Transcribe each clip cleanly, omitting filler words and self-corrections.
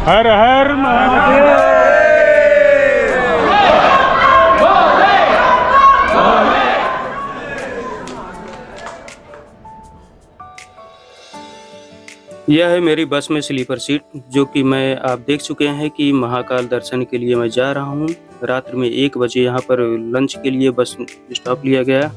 हर हर महादेव। यह है मेरी बस में स्लीपर सीट, जो कि मैं आप देख चुके हैं कि महाकाल दर्शन के लिए मैं जा रहा हूँ। रात्रि में 1 बजे यहाँ पर लंच के लिए बस स्टॉप लिया गया।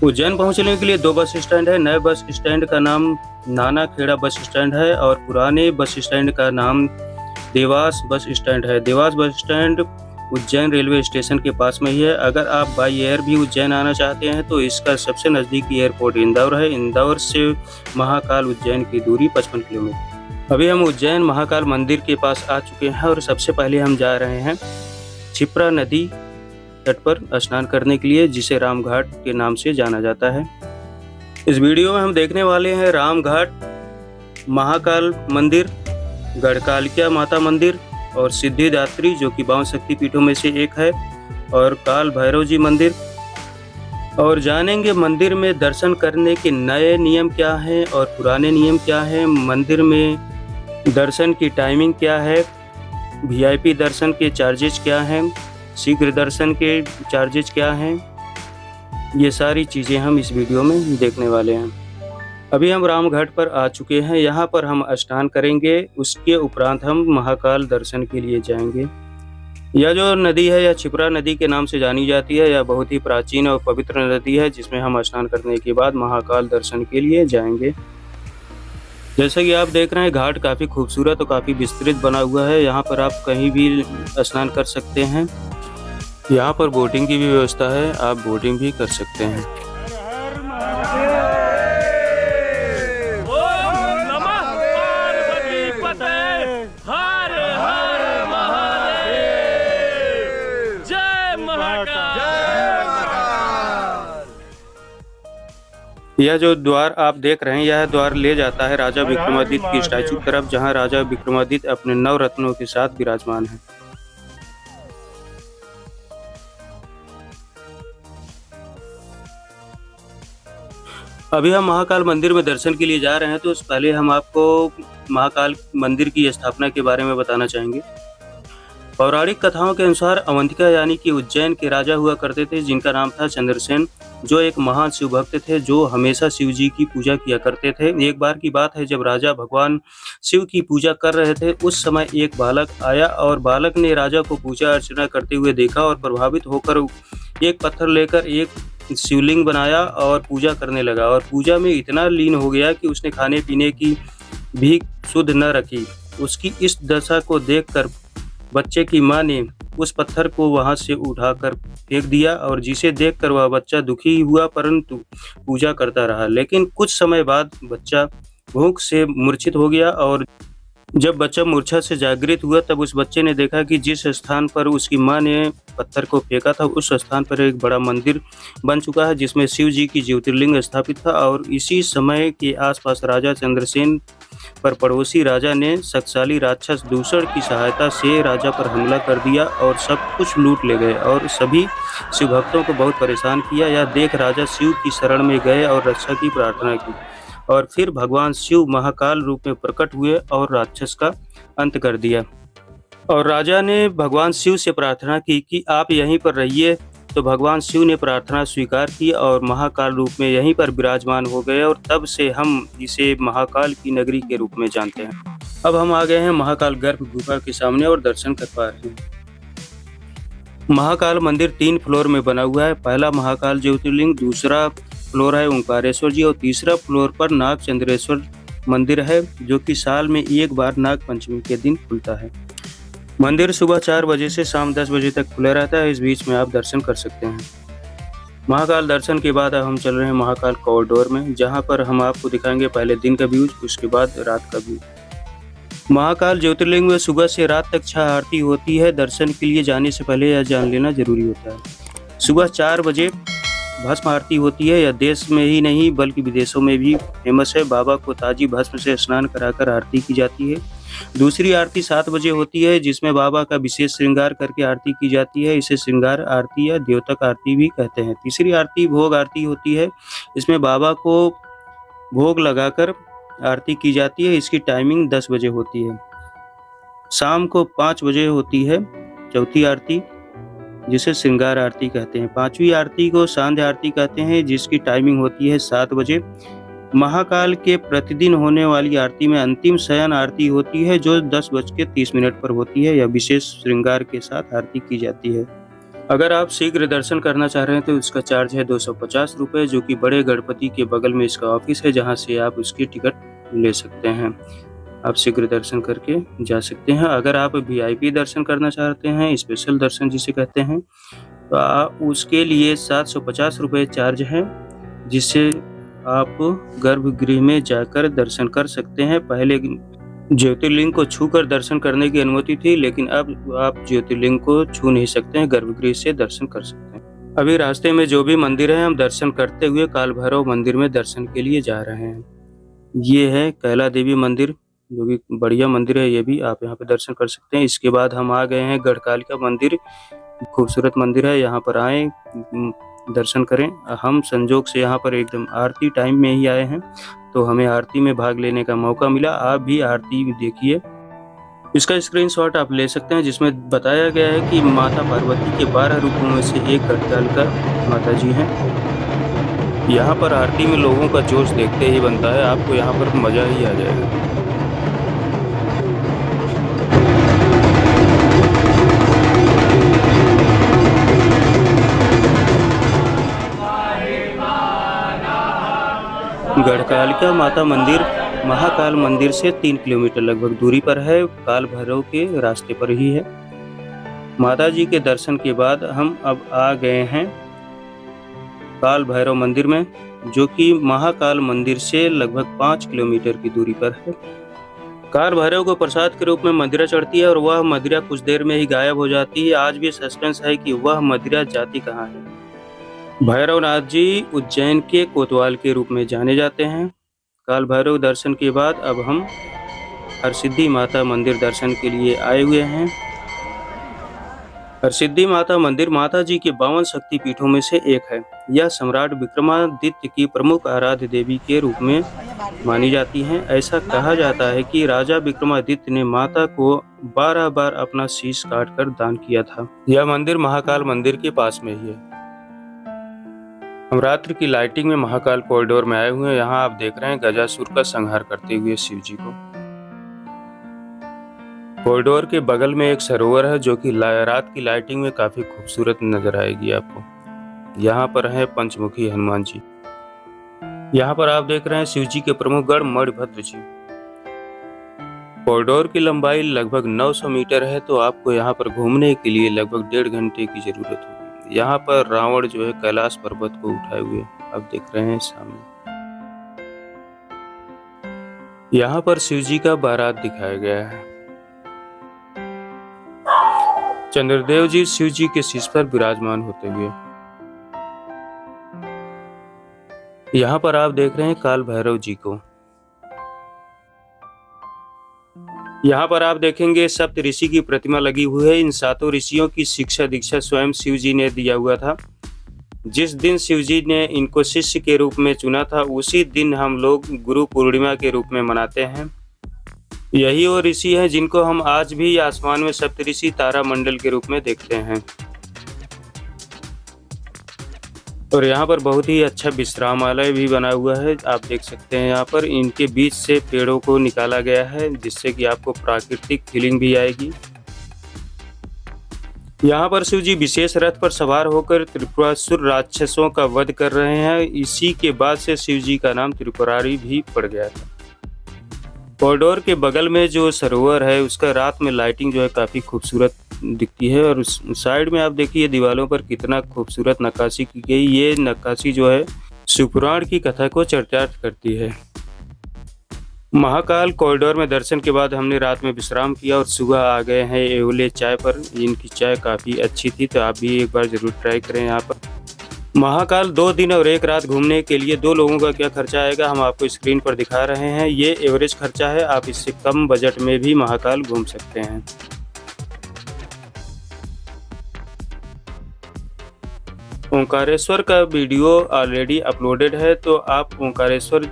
उज्जैन पहुँचने के लिए 2 बस स्टैंड है। नए बस स्टैंड का नाम नाना खेड़ा बस स्टैंड है और पुराने बस स्टैंड का नाम देवास बस स्टैंड है। Dewas bus stand Ujjain railway station के पास में ही है। अगर आप बाई एयर भी उज्जैन आना चाहते हैं तो इसका सबसे नज़दीकी एयरपोर्ट इंदौर है। इंदौर से महाकाल उज्जैन की दूरी 55 किलोमीटर। अभी हम उज्जैन महाकाल मंदिर के पास आ चुके हैं और सबसे पहले हम जा रहे हैं क्षिप्रा नदी तट पर स्नान करने के लिए, जिसे रामघाट के नाम से जाना जाता है। इस वीडियो में हम देखने वाले हैं रामघाट, महाकाल मंदिर, गढ़कालिका माता मंदिर और सिद्धिदात्री, जो कि 52 शक्तिपीठों में से एक है, और काल भैरव जी मंदिर। और जानेंगे मंदिर में दर्शन करने के नए नियम क्या हैं और पुराने नियम क्या हैं, मंदिर में दर्शन की टाइमिंग क्या है, वीआईपी दर्शन के चार्जेस क्या हैं, शीघ्र दर्शन के चार्जेस क्या हैं। ये सारी चीज़ें हम इस वीडियो में देखने वाले हैं। अभी हम रामघाट पर आ चुके हैं। यहाँ पर हम स्नान करेंगे, उसके उपरांत हम महाकाल दर्शन के लिए जाएंगे। यह जो नदी है यह क्षिप्रा नदी के नाम से जानी जाती है। यह बहुत ही प्राचीन और पवित्र नदी है, जिसमें हम स्नान करने के बाद महाकाल दर्शन के लिए जाएंगे। जैसा कि आप देख रहे हैं, घाट काफ़ी खूबसूरत और काफ़ी विस्तृत बना हुआ है। यहाँ पर आप कहीं भी स्नान कर सकते हैं। यहाँ पर बोटिंग की भी व्यवस्था है, आप बोटिंग भी कर सकते हैं। यह जो द्वार आप देख रहे हैं, यह द्वार ले जाता है राजा विक्रमादित्य की स्टैचू की तरफ, जहां राजा विक्रमादित्य अपने 9 रत्नों के साथ विराजमान है। अभी हम महाकाल मंदिर में दर्शन के लिए जा रहे हैं, तो उससे पहले हम आपको महाकाल मंदिर की स्थापना के बारे में बताना चाहेंगे। पौराणिक कथाओं के अनुसार अवंतिका यानी कि उज्जैन के राजा हुआ करते थे, जिनका नाम था चंद्रसेन, जो एक महान शिव भक्त थे, जो हमेशा शिव जी की पूजा किया करते थे। एक बार की बात है, जब राजा भगवान शिव की पूजा कर रहे थे, उस समय एक बालक आया और बालक ने राजा को पूजा अर्चना करते हुए देखा और प्रभावित होकर एक पत्थर लेकर एक शिवलिंग बनाया और पूजा करने लगा। और पूजा में इतना लीन हो गया कि उसने खाने पीने की भी शुद्ध न रखी। उसकी इस दशा को देखकर बच्चे की मां ने उस पत्थर को वहां से उठाकर फेंक दिया, और जिसे देखकर वह बच्चा दुखी हुआ, परंतु पूजा करता रहा। लेकिन कुछ समय बाद बच्चा भूख से मूर्छित हो गया, और जब बच्चा मूर्छा से जागृत हुआ, तब उस बच्चे ने देखा कि जिस स्थान पर उसकी मां ने पत्थर को फेंका था, उस स्थान पर एक बड़ा मंदिर बन चुका है, जिसमें शिव जी की ज्योतिर्लिंग स्थापित था। और इसी समय के आसपास राजा चंद्रसेन पर पड़ोसी राजा ने शक्तिशाली राक्षस दूषण की सहायता से राजा पर हमला कर दिया और सब कुछ लूट ले गए और सभी शिव भक्तों को बहुत परेशान किया। यह देख राजा शिव की शरण में गए और रक्षा की प्रार्थना की, और फिर भगवान शिव महाकाल रूप में प्रकट हुए और राक्षस का अंत कर दिया। और राजा ने भगवान शिव से प्रार्थना की कि आप यहीं पर रहिए, तो भगवान शिव ने प्रार्थना स्वीकार की और महाकाल रूप में यहीं पर विराजमान हो गए, और तब से हम इसे महाकाल की नगरी के रूप में जानते हैं। अब हम आ गए हैं महाकाल गर्भ गुफा के सामने और दर्शन कर पा रहे हैं। महाकाल मंदिर 3 फ्लोर में बना हुआ है। पहला महाकाल ज्योतिर्लिंग, दूसरा फ्लोर है ओंकारेश्वर जी, और तीसरा फ्लोर पर नागचंद्रेश्वर मंदिर है, जो कि साल में एक बार नाग पंचमी के दिन खुलता है। मंदिर सुबह 4 बजे से शाम 10 बजे तक खुला रहता है। इस बीच में आप दर्शन कर सकते हैं। महाकाल दर्शन के बाद अब हम चल रहे हैं महाकाल कॉरिडोर में, जहां पर हम आपको दिखाएंगे पहले दिन का व्यू, उसके बाद रात का व्यू। महाकाल ज्योतिर्लिंग में सुबह से रात तक 6 आरती होती है। दर्शन के लिए जाने से पहले यह जान लेना जरूरी होता है। सुबह 4 बजे भस्म आरती होती है। यह देश में ही नहीं बल्कि विदेशों में भी फेमस है। बाबा को ताजी भस्म से स्नान कराकर आरती की जाती है। दूसरी आरती 7 बजे होती है, जिसमें बाबा का विशेष श्रृंगार करके आरती की जाती है। इसे श्रृंगार आरती या द्योतक आरती भी कहते हैं। तीसरी आरती भोग आरती होती है। इसमें बाबा को भोग लगाकर आरती की जाती है। इसकी टाइमिंग 10 बजे होती है। शाम को 5 बजे होती है चौथी आरती, जिसे श्रृंगार आरती कहते हैं। 5वीं आरती को सांध्य आरती कहते हैं, जिसकी टाइमिंग होती है 7 बजे। महाकाल के प्रतिदिन होने वाली आरती में अंतिम शयन आरती होती है, जो 10:30 पर होती है। यह विशेष श्रृंगार के साथ आरती की जाती है। अगर आप शीघ्र दर्शन करना चाह रहे हैं तो इसका चार्ज है 250 रुपये, जो कि बड़े गणपति के बगल में इसका ऑफिस है, जहां से आप उसकी टिकट ले सकते हैं। आप शीघ्र दर्शन करके जा सकते हैं। अगर आप VIP दर्शन करना चाहते हैं, स्पेशल दर्शन जिसे कहते हैं, तो उसके लिए 750 रुपये चार्ज है, जिससे आप गर्भगृह में जाकर दर्शन कर सकते हैं। पहले ज्योतिर्लिंग को छूकर दर्शन करने की अनुमति थी, लेकिन अब आप ज्योतिर्लिंग को छू नहीं सकते हैं, गर्भगृह से दर्शन कर सकते हैं। अभी रास्ते में जो भी मंदिर है, हम दर्शन करते हुए काल भैरव मंदिर में दर्शन के लिए जा रहे हैं। ये है कैला देवी मंदिर, जो कि बढ़िया मंदिर है, ये भी आप यहाँ पे दर्शन कर सकते हैं। इसके बाद हम आ गए हैं गढ़कालिका मंदिर, खूबसूरत मंदिर है, यहाँ पर आए दर्शन करें। हम संजोग से यहाँ पर एकदम आरती टाइम में ही आए हैं, तो हमें आरती में भाग लेने का मौका मिला। आप भी आरती देखिए। इसका स्क्रीनशॉट आप ले सकते हैं, जिसमें बताया गया है कि माता पार्वती के 12 रूपों में से एक गढ़कालिका माता जी हैं। यहाँ पर आरती में लोगों का जोश देखते ही बनता है, आपको यहाँ पर मजा ही आ जाएगा। गढ़कालिका माता मंदिर महाकाल मंदिर से 3 किलोमीटर लगभग दूरी पर है, काल भैरव के रास्ते पर ही है। माता जी के दर्शन के बाद हम अब आ गए हैं काल भैरव मंदिर में, जो कि महाकाल मंदिर से लगभग 5 किलोमीटर की दूरी पर है। काल भैरव को प्रसाद के रूप में मदिरा चढ़ती है, और वह मदिरा कुछ देर में ही गायब हो जाती है। आज भी सस्पेंस है कि वह मदिरा जाती कहाँ है। भैरवनाथ जी उज्जैन के कोतवाल के रूप में जाने जाते हैं। काल भैरव दर्शन के बाद अब हम हरसिद्धि माता मंदिर दर्शन के लिए आए हुए हैं। हरसिद्धि माता मंदिर माता जी के 52 शक्तिपीठों में से एक है। यह सम्राट विक्रमादित्य की प्रमुख आराध्य देवी के रूप में मानी जाती हैं। ऐसा कहा जाता है कि राजा विक्रमादित्य ने माता को 12 बार अपना शीश काटकर दान किया था। यह मंदिर महाकाल मंदिर के पास में ही है। हम रात्रि की लाइटिंग में महाकाल कॉरिडोर में आए हुए हैं। यहाँ आप देख रहे हैं गजासुर का संहार करते हुए शिव जी को। कॉरिडोर के बगल में एक सरोवर है, जो कि रात की लाइटिंग में काफी खूबसूरत नजर आएगी आपको। यहाँ पर है पंचमुखी हनुमान जी। यहाँ पर आप देख रहे हैं शिव जी के प्रमुख गढ़ मणिभद्र जी। कॉरिडोर की लंबाई लगभग 900 मीटर है, तो आपको यहाँ पर घूमने के लिए लगभग 1.5 घंटे की जरूरत होगी। यहाँ पर रावण जो है कैलाश पर्वत को उठाए हुए आप देख रहे हैं सामने। यहाँ पर शिव जी का बारात दिखाया गया है। चंद्रदेव जी शिव जी के शीश पर विराजमान होते हुए। यहाँ पर आप देख रहे हैं काल भैरव जी को। यहाँ पर आप देखेंगे सप्त ऋषि की प्रतिमा लगी हुई है। इन 7 ऋषियों की शिक्षा दीक्षा स्वयं शिव जी ने दिया हुआ था। जिस दिन शिव जी ने इनको शिष्य के रूप में चुना था, उसी दिन हम लोग गुरु पूर्णिमा के रूप में मनाते हैं। यही वो ऋषि हैं जिनको हम आज भी आसमान में सप्तऋषि तारा मंडल के रूप में देखते हैं। और यहाँ पर बहुत ही अच्छा विश्रामालय भी बना हुआ है, आप देख सकते हैं। यहाँ पर इनके बीच से पेड़ों को निकाला गया है, जिससे कि आपको प्राकृतिक फीलिंग भी आएगी। यहाँ पर शिव जी विशेष रथ पर सवार होकर त्रिपुरासुर राक्षसों का वध कर रहे हैं। इसी के बाद से शिव जी का नाम त्रिपुरारी भी पड़ गया था। कॉरिडोर के बगल में जो सरोवर है, उसका रात में लाइटिंग जो है काफ़ी खूबसूरत दिखती है। और उस साइड में आप देखिए दीवारों पर कितना खूबसूरत नक्काशी की गई। ये नक्काशी जो है शिवपुराण की कथा को चरितार्थ करती है। महाकाल कॉरिडोर में दर्शन के बाद हमने रात में विश्राम किया और सुबह आ गए हैं एवले चाय पर। इनकी चाय काफ़ी अच्छी थी, तो आप भी एक बार ज़रूर ट्राई करें। यहाँ पर महाकाल 2 दिन और 1 रात घूमने के लिए 2 लोगों का क्या खर्चा आएगा, हम आपको स्क्रीन पर दिखा रहे हैं। ये एवरेज खर्चा है, आप इससे कम बजट में भी महाकाल घूम सकते हैं। ओंकारेश्वर का वीडियो ऑलरेडी अपलोडेड है, तो आप ओंकारेश्वर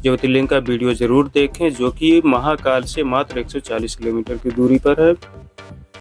ज्योतिर्लिंग का वीडियो ज़रूर देखें, जो कि महाकाल से मात्र 140 किलोमीटर की दूरी पर है।